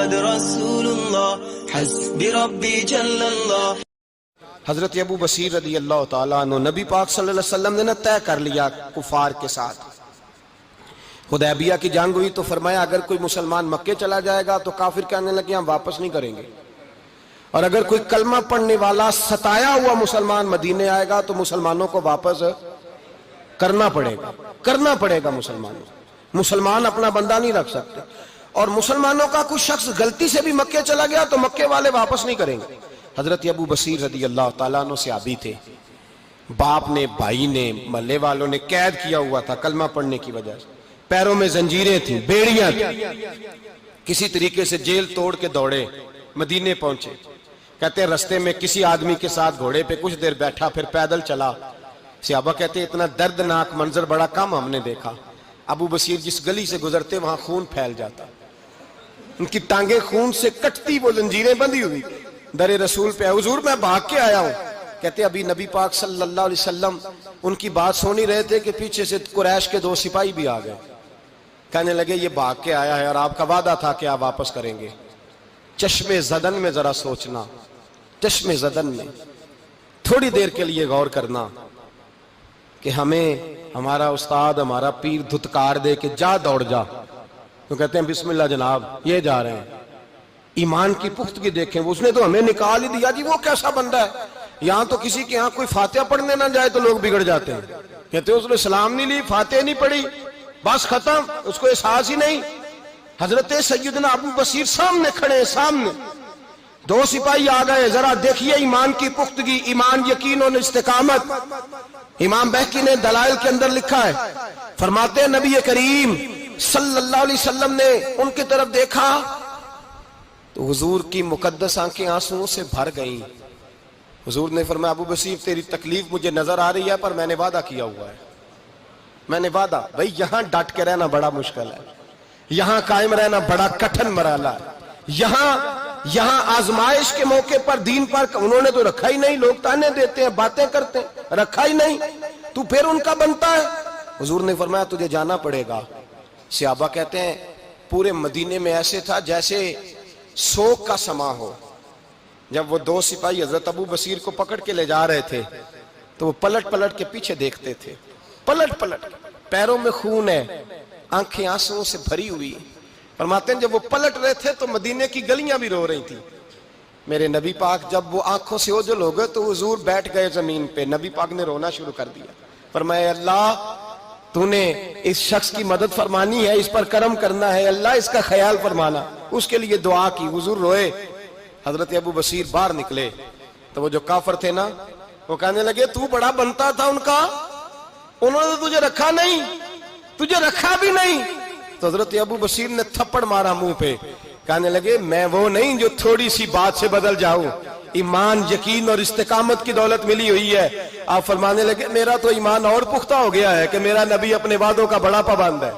محمد رسول اللہ حسبی ربی جل اللہ۔ حضرت ابو بصیر رضی اللہ تعالیٰ عنہ نبی پاک صلی اللہ علیہ وسلم نے طے کر لیا کفار کے ساتھ، حدیبیہ کی جنگ ہوئی تو فرمایا اگر کوئی مسلمان مکے چلا جائے گا تو کافر کہنے لگے ہم واپس نہیں کریں گے، اور اگر کوئی کلمہ پڑھنے والا ستایا ہوا مسلمان مدینے آئے گا تو مسلمانوں کو واپس کرنا پڑے گا مسلمان اپنا بندہ نہیں رکھ سکتے، اور مسلمانوں کا کوئی شخص غلطی سے بھی مکے چلا گیا تو مکے والے واپس نہیں کریں گے۔ حضرت ابو بصیر رضی اللہ تعالیٰ عنہ صحابی تھے، باپ نے بھائی نے محلے والوں نے قید کیا ہوا تھا کلمہ پڑھنے کی وجہ سے، پیروں میں زنجیریں تھیں، بیڑیاں تھیں، کسی طریقے سے جیل توڑ کے دوڑے مدینے پہنچے۔ کہتے ہیں رستے میں کسی آدمی کے ساتھ گھوڑے پہ کچھ دیر بیٹھا پھر پیدل چلا، صحابہ کہتے ہیں اتنا دردناک منظر بڑا کم ہم نے دیکھا، ابو بصیر جس گلی سے گزرتے وہاں خون پھیل جاتا، ان کی ٹانگیں خون سے کٹتی، وہ زنجیریں بندھی ہوئی، در رسول پہ حضور میں بھاگ کے آیا ہوں۔ کہتے ابھی نبی پاک صلی اللہ علیہ وسلم ان کی بات سن ہی رہے تھے کہ پیچھے سے قریش کے 2 سپاہی بھی آ گئے، کہنے لگے یہ بھاگ کے آیا ہے اور آپ کا وعدہ تھا کہ آپ واپس کریں گے۔ چشم زدن میں ذرا سوچنا، چشم زدن میں تھوڑی دیر کے لیے غور کرنا کہ ہمیں ہمارا استاد ہمارا پیر دھتکار دے کہ جا دوڑ جا، تو کہتے ہیں بسم اللہ جناب یہ جا رہے ہیں۔ ایمان کی پختگی دیکھیں، اس نے تو ہمیں نکال ہی دیا جی، وہ کیسا بندہ ہے، یہاں تو کسی کے یہاں کوئی فاتحہ پڑھنے نہ جائے تو لوگ بگڑ جاتے ہیں، کہتے ہیں اس نے سلام نہیں لی، فاتحہ نہیں پڑھی، بس ختم، اس کو احساس ہی نہیں۔ حضرت سیدنا ابو بصیر سامنے کھڑے، سامنے 2 سپاہی آ گئے، ذرا دیکھیے ایمان کی پختگی، ایمان، یقین اور استقامت۔ امام بہقی نے دلائل کے اندر لکھا ہے، فرماتے ہیں نبی کریم صلی اللہ علیہ وسلم نے ان کی طرف دیکھا تو حضور کی مقدس آنکھیں آنسوؤں سے بھر گئیں۔ حضور نے فرمایا ابو بصیر تیری تکلیف مجھے نظر آ رہی ہے پر میں نے وعدہ کیا ہوا ہے، میں نے وعدہ، بھئی یہاں ڈٹ کے رہنا بڑا مشکل ہے، یہاں قائم رہنا بڑا کٹھن مرحلہ ہے، یہاں آزمائش کے موقع پر دین پر انہوں نے تو رکھا ہی نہیں، لوگ تانے دیتے ہیں باتیں کرتے ہیں، رکھا ہی نہیں، تو پھر ان کا بنتا ہے۔ حضور نے فرمایا تجھے جانا پڑے گا۔ صحابہ کہتے ہیں پورے مدینے میں ایسے تھا جیسے سوگ کا سما ہو۔ جب وہ 2 سپاہی حضرت ابو بصیر کو پکڑ کے لے جا رہے تھے تو وہ پلٹ پلٹ کے پیچھے دیکھتے تھے، پلٹ پلٹ، پیروں میں خون ہے، آنکھیں آنسوؤں سے بھری ہوئی۔ فرماتے ہیں جب وہ پلٹ رہے تھے تو مدینے کی گلیاں بھی رو رہی تھیں۔ میرے نبی پاک جب وہ آنکھوں سے اوجھل ہو گئے تو حضور بیٹھ گئے زمین پہ، نبی پاک نے رونا شروع کر دیا، فرمایا اللہ تو نے اس شخص کی مدد فرمانی ہے، اس پر کرم کرنا ہے، اللہ اس کا خیال فرمانا، اس کے لیے دعا کی، حضور روئے۔ حضرت ابو بصیر باہر نکلے تو وہ جو کافر تھے نا وہ کہنے لگے تو بڑا بنتا تھا ان کا، انہوں نے تجھے رکھا نہیں، تجھے رکھا بھی نہیں۔ تو حضرت ابو بصیر نے تھپڑ مارا منہ پہ، کہنے لگے میں وہ نہیں جو تھوڑی سی بات سے بدل جاؤں، ایمان، یقین اور استقامت کی دولت ملی ہوئی ہے۔ آپ فرمانے لگے میرا تو ایمان اور پختہ ہو گیا ہے کہ میرا نبی اپنے وعدوں کا بڑا پابند ہے،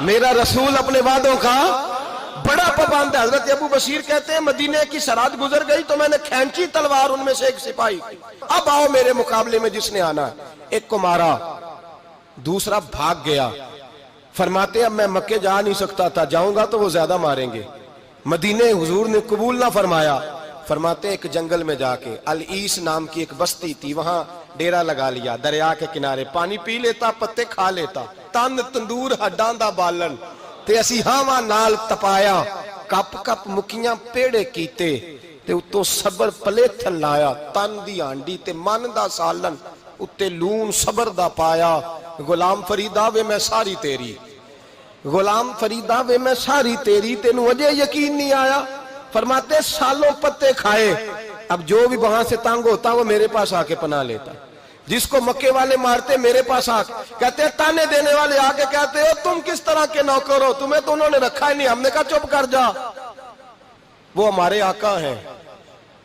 میرا رسول اپنے وعدوں کا بڑا پابند ہے۔ حضرت ابو بصیر کہتے ہیں مدینے کی سرحد گزر گئی تو میں نے کھینچی تلوار ان میں سے ایک سپاہی کی، اب آؤ میرے مقابلے میں جس نے آنا ہے۔ ایک کو مارا، دوسرا بھاگ گیا۔ فرماتے ہیں اب میں مکے جا نہیں سکتا تھا، جاؤں گا تو وہ زیادہ ماریں گے، مدینے حضور نے قبول نہ فرمایا۔ فرماتے ایک جنگل میں جا کے العیس نام کی ایک بستی تھی، وہاں ڈیرا لگا لیا، دریا کے کنارے، پانی پی لیتا، پتے کھا لیتا، تن تندور ہڈاں دا بالن تے اسی ہاواں نال تپایا، کپ کپ مکیاں پیڑے کیتے تے اتوں صبر پلیتھن لایا، تن دی ہانڈی تے من دا سالن اتے لون صبر دا پایا، غلام فریدا وے میں ساری تیری، غلام فریدا وے میں ساری تیری، تینوں اجے یقین نہیں آیا۔ فرماتے سالوں پتے کھائے، اب جو بھی وہاں سے تنگ ہوتا وہ میرے پاس آ کے پناہ لیتا، جس کو مکے والے مارتے میرے پاس آ کے کہتے تانے دینے والے آ کے کہتے ہو تم کس طرح کے نوکر ہو، تمہیں تو انہوں نے رکھا ہی نہیں۔ ہم نے کہا چپ کر جا، وہ ہمارے آقا ہیں،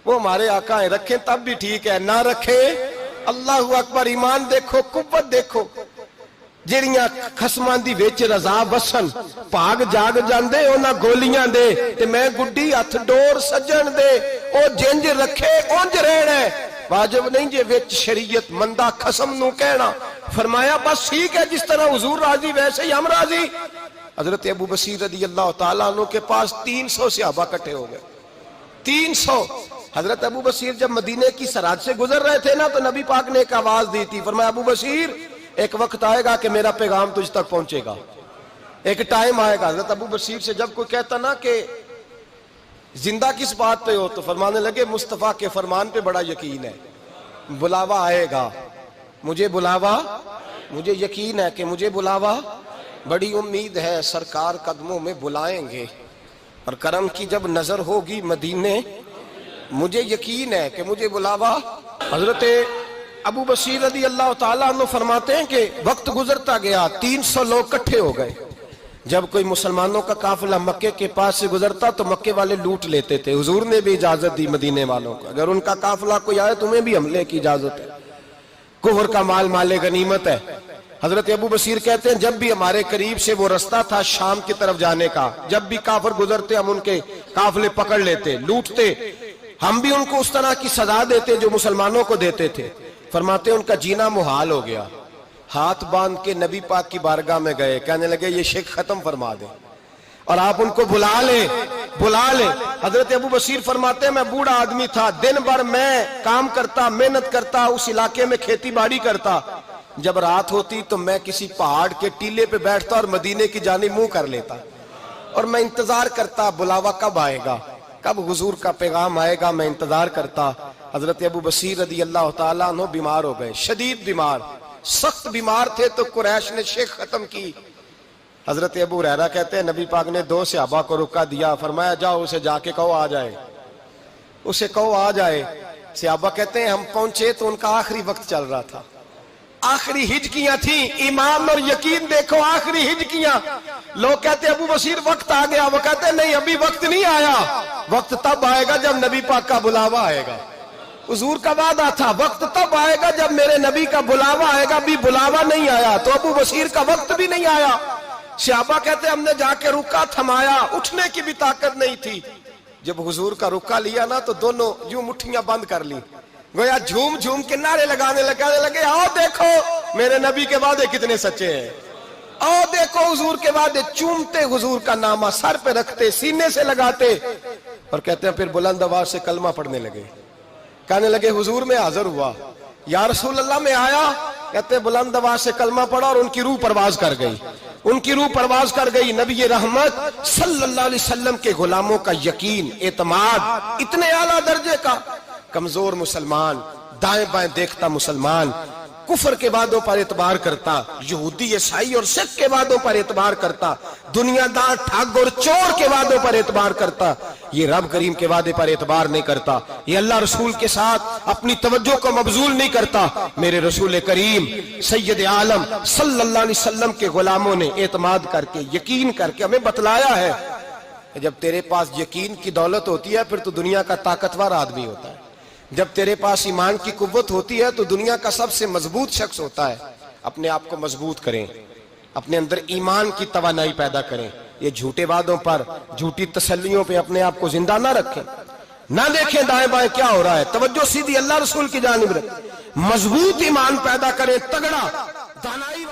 وہ ہمارے آقا ہیں، رکھیں تب بھی ٹھیک ہے، نہ رکھیں اللہ اکبر۔ ایمان دیکھو، قوت دیکھو، جڑیاں خسمان دی ویچ رضا وسن پاگ جاگ جاندے اونا گولیاں دے تے میں گڈی ہتھ ڈور سجن دے، او جنج رکھے اونج رہنا ہے، واجب نہیں جے ویچ شریعت مندہ قسم نو کہنا۔ فرمایا بس ٹھیک ہے، جس طرح حضور راضی ویسے ہی ہم راضی۔ حضرت ابو بصیر رضی اللہ تعالیٰ عنہ کے پاس 300 صحابہ اکٹھے ہو گئے. 300. حضرت ابو بصیر جب مدینے کی سرحد سے گزر رہے تھے نا تو نبی پاک نے ایک آواز دی تھی, فرمایا ابو بصیر ایک وقت آئے گا کہ میرا پیغام تجھ تک پہنچے گا, ایک ٹائم آئے گا. حضرت ابو بصیر سے جب کوئی کہتا نا کہ زندہ کس بات پہ ہو تو فرمانے لگے مصطفیٰ کے فرمان پہ بڑا یقین ہے, بلاوا آئے گا, مجھے یقین ہے کہ مجھے بلاوا, بڑی امید ہے سرکار قدموں میں بلائیں گے, اور کرم کی جب نظر ہوگی مدینے, مجھے یقین ہے کہ مجھے بلاوا. حضرت ابو بصیر رضی اللہ تعالیٰ عنہ فرماتے ہیں کہ وقت گزرتا گیا, 300 لوگ اکٹھے ہو گئے. جب کوئی مسلمانوں کا قافلہ مکے کے پاس سے گزرتا تو مکے والے لوٹ لیتے تھے. حضور نے بھی اجازت دی مدینے والوں کو, اگر ان کا قافلہ کوئی آئے تمہیں بھی حملے کی اجازت ہے, کفر کا مال مال غنیمت ہے. حضرت ابو بصیر کہتے ہیں جب بھی ہمارے قریب سے وہ رستہ تھا شام کی طرف جانے کا, جب بھی کافر گزرتے ہم ان کے قافلے پکڑ لیتے, لوٹتے, ہم بھی ان کو اس طرح کی سزا دیتے جو مسلمانوں کو دیتے تھے. فرماتے ان کا جینا محال ہو گیا. ہاتھ باندھ کے نبی پاک کی بارگاہ میں گئے, کہنے لگے یہ شرک ختم فرما دیں اور آپ ان کو بلا لیں. حضرت ابو بصیر فرماتے ہیں میں بوڑھا آدمی تھا, دن بھر میں کام کرتا, محنت کرتا, اس علاقے میں کھیتی باڑی کرتا. جب رات ہوتی تو میں کسی پہاڑ کے ٹیلے پہ بیٹھتا اور مدینے کی جانب منہ کر لیتا, اور میں انتظار کرتا بلاوا کب آئے گا, کب حضور کا پیغام آئے گا, میں انتظار کرتا. حضرت ابو بصیر رضی اللہ تعالیٰ عنہ بیمار ہو گئے, شدید بیمار, سخت بیمار تھے, تو قریش نے شیخ ختم کی. حضرت ابو ہریرہ کہتے ہیں نبی پاک نے 2 صحابہ کو رکا دیا, فرمایا جاؤ اسے جا کے کہو آ جائے, اسے کہو آ جائے. صحابہ کہتے ہیں ہم پہنچے تو ان کا آخری وقت چل رہا تھا, آخری ہجکیاں تھیں. ایمان اور یقین دیکھو, آخری ہجکیاں. لوگ کہتے ابو بصیر وقت آ گیا, وہ کہتے نہیں ابھی وقت نہیں آیا, وقت تب آئے گا جب نبی پاک کا بلاوا آئے گا. حضور کا وعدہ تھا وقت تب آئے گا جب میرے نبی کا بلاوا آئے گا, ابھی بلاوا نہیں آیا, تو ابو بصیر کا وقت بھی نہیں آیا. صحابہ کہتے ہم نے جا کے رکا, تھمایا, اٹھنے کی بھی طاقت نہیں تھی. جب حضور کا رکا لیا نا تو دونوں یوں مٹھیاں بند کر لی, گویا جھوم جھوم کے نعرے لگانے لگے آؤ دیکھو میرے نبی کے وعدے کتنے سچے ہیں, آؤ دیکھو حضور کے وعدے. چومتے حضور کا نامہ, سر پہ رکھتے, سینے سے لگاتے, اور کہتے ہیں پھر بلند آواز سے کلمہ پڑھنے لگے. کہنے لگے حضور میں حاضر ہوا, یا رسول اللہ میں آیا. کہتے ہیں بلند آواز سے کلمہ پڑھا اور ان کی روح پرواز کر گئی, ان کی روح پرواز کر گئی. نبی رحمت صلی اللہ علیہ وسلم کے غلاموں کا یقین, اعتماد اتنے اعلیٰ درجے کا. کمزور مسلمان, دائیں بائیں دیکھتا مسلمان, کفر کے وعدوں پر اعتبار کرتا, یہودی عیسائی اور سکھ کے وعدوں پر اعتبار کرتا, دنیا دار ٹھگ اور چور کے وعدوں پر اعتبار کرتا, یہ رب کریم کے وعدے پر اعتبار نہیں کرتا, یہ اللہ رسول کے ساتھ اپنی توجہ کو مبذول نہیں کرتا. میرے رسول کریم سید عالم صلی اللہ علیہ وسلم کے غلاموں نے اعتماد کر کے, یقین کر کے ہمیں بتلایا ہے کہ جب تیرے پاس یقین کی دولت ہوتی ہے پھر تو دنیا کا طاقتور آدمی ہوتا ہے. جب تیرے پاس ایمان کی قوت ہوتی ہے تو دنیا کا سب سے مضبوط شخص ہوتا ہے. اپنے آپ کو مضبوط کریں, اپنے اندر ایمان کی توانائی پیدا کریں. یہ جھوٹے وعدوں پر, جھوٹی تسلیوں پہ اپنے آپ کو زندہ نہ رکھیں, نہ دیکھیں دائیں بائیں کیا ہو رہا ہے, توجہ سیدھی اللہ رسول کی جانب رکھیں, مضبوط ایمان پیدا کریں, تگڑا دانائی